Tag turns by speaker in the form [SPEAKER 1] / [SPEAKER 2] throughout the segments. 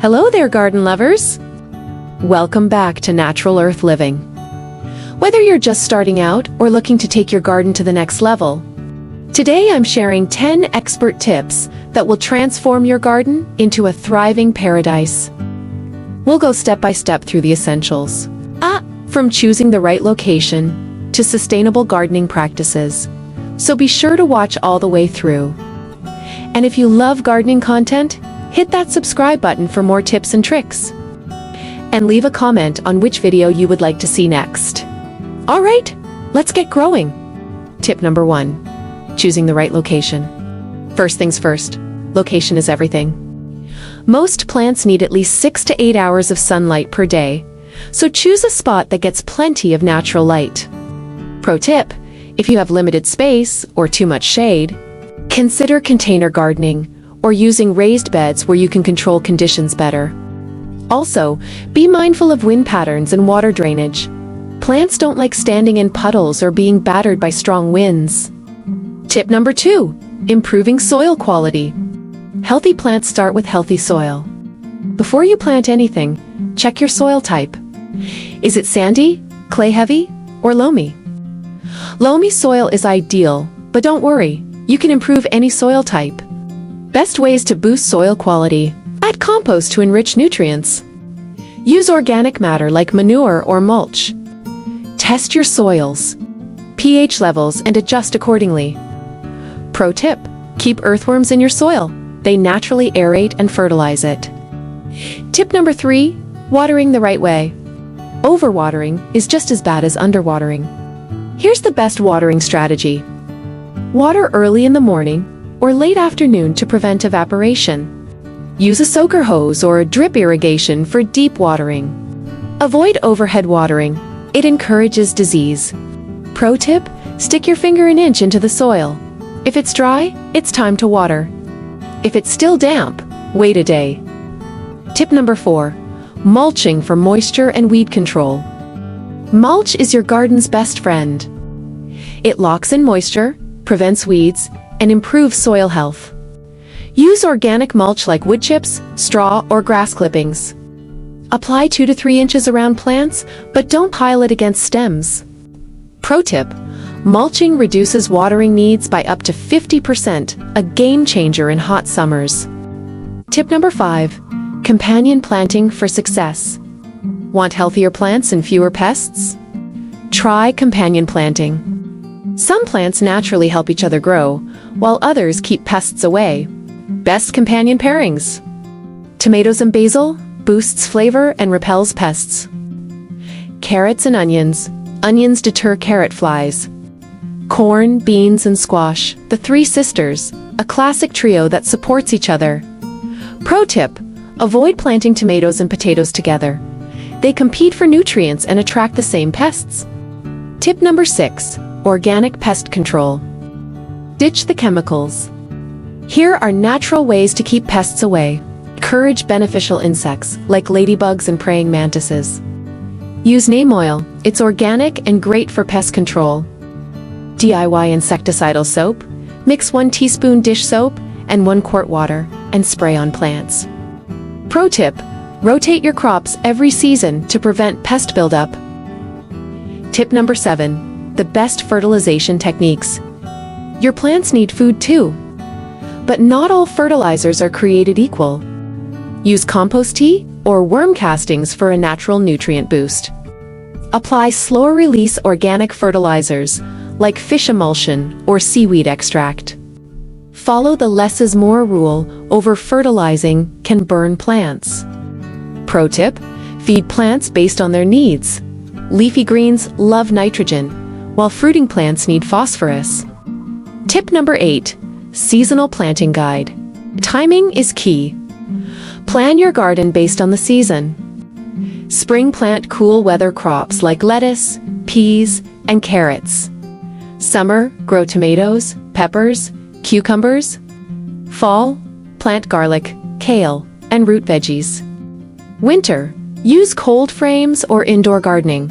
[SPEAKER 1] Hello there, garden lovers! Welcome back to Natural Earth Living. Whether you're just starting out or looking to take your garden to the next level, today I'm sharing 10 expert tips that will transform your garden into a thriving paradise. We'll go step by step through the essentials. From choosing the right location to sustainable gardening practices. So be sure to watch all the way through. And if you love gardening content, hit that subscribe button for more tips and tricks. And leave a comment on which video you would like to see next. All right, let's get growing. Tip number 1, choosing the right location. First things first, location is everything. Most plants need at least 6 to 8 hours of sunlight per day, so choose a spot that gets plenty of natural light. Pro tip, if you have limited space or too much shade, consider container gardening or using raised beds where you can control conditions better. Also, be mindful of wind patterns and water drainage. Plants don't like standing in puddles or being battered by strong winds. Tip number 2, improving soil quality. Healthy plants start with healthy soil. Before you plant anything, check your soil type. Is it sandy, clay-heavy, or loamy? Loamy soil is ideal, but don't worry, you can improve any soil type. Best ways to boost soil quality: add compost to enrich nutrients. Use organic matter like manure or mulch. Test your soils, pH levels, and adjust accordingly. Pro tip, keep earthworms in your soil. They naturally aerate and fertilize it. Tip number 3, watering the right way. Overwatering is just as bad as underwatering. Here's the best watering strategy. Water early in the morning or late afternoon to prevent evaporation. Use a soaker hose or a drip irrigation for deep watering. Avoid overhead watering. It encourages disease. Pro tip, stick your finger an inch into the soil. If it's dry, it's time to water. If it's still damp, wait a day. Tip number 4, mulching for moisture and weed control. Mulch is your garden's best friend. It locks in moisture, prevents weeds, and improves soil health. Use organic mulch like wood chips, straw, or grass clippings. Apply 2 to 3 inches around plants, but don't pile it against stems. Pro tip, mulching reduces watering needs by up to 50%, a game changer in hot summers. Tip number 5, companion planting for success. Want healthier plants and fewer pests? Try companion planting. Some plants naturally help each other grow, while others keep pests away. Best companion pairings: tomatoes and basil boosts flavor and repels pests. Carrots and onions. Onions deter carrot flies. Corn, beans, and squash, the three sisters, a classic trio that supports each other. Pro tip, avoid planting tomatoes and potatoes together. They compete for nutrients and attract the same pests. Tip number 6, organic pest control. Ditch the chemicals. Here are natural ways to keep pests away. Encourage beneficial insects like ladybugs and praying mantises. Use neem oil. It's organic and great for pest control. DIY insecticidal soap. Mix 1 teaspoon dish soap and 1 quart water and spray on plants. Pro tip, rotate your crops every season to prevent pest buildup. Tip number 7, the best fertilization techniques. Your plants need food too, but not all fertilizers are created equal. Use compost tea or worm castings for a natural nutrient boost. Apply slow-release organic fertilizers like fish emulsion or seaweed extract. Follow the less is more rule. Over-fertilizing can burn plants. Pro tip, feed plants based on their needs. Leafy greens love nitrogen, while fruiting plants need phosphorus. Tip number 8, seasonal planting guide. Timing is key. Plan your garden based on the season. Spring plant cool weather crops like lettuce, peas, and carrots. Summer, grow tomatoes, peppers, cucumbers. Fall, plant garlic, kale, and root veggies. Winter, use cold frames or indoor gardening.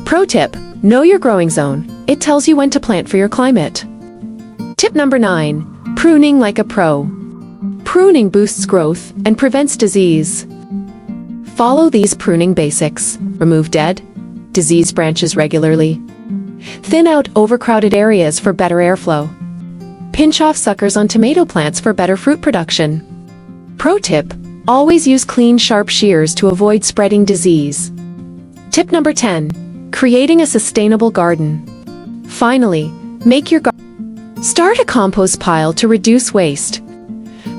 [SPEAKER 1] Pro tip, know your growing zone. It tells you when to plant for your climate. Tip number 9, pruning like a pro. Pruning boosts growth and prevents disease. Follow these pruning basics. Remove dead, diseased branches regularly. Thin out overcrowded areas for better airflow. Pinch off suckers on tomato plants for better fruit production. Pro tip: always use clean, sharp shears to avoid spreading disease. Tip number 10. Creating a sustainable garden. Finally, make your garden. Start a compost pile to reduce waste.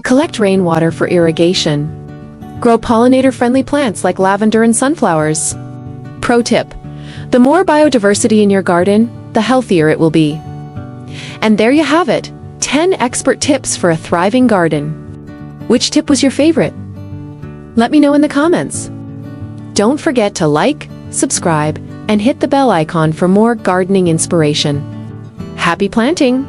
[SPEAKER 1] Collect rainwater for irrigation. Grow pollinator-friendly plants like lavender and sunflowers. Pro tip: the more biodiversity in your garden, the healthier it will be. And there you have it, 10 expert tips for a thriving garden. Which tip was your favorite? Let me know in the comments. Don't forget to like, subscribe, and hit the bell icon for more gardening inspiration. Happy planting!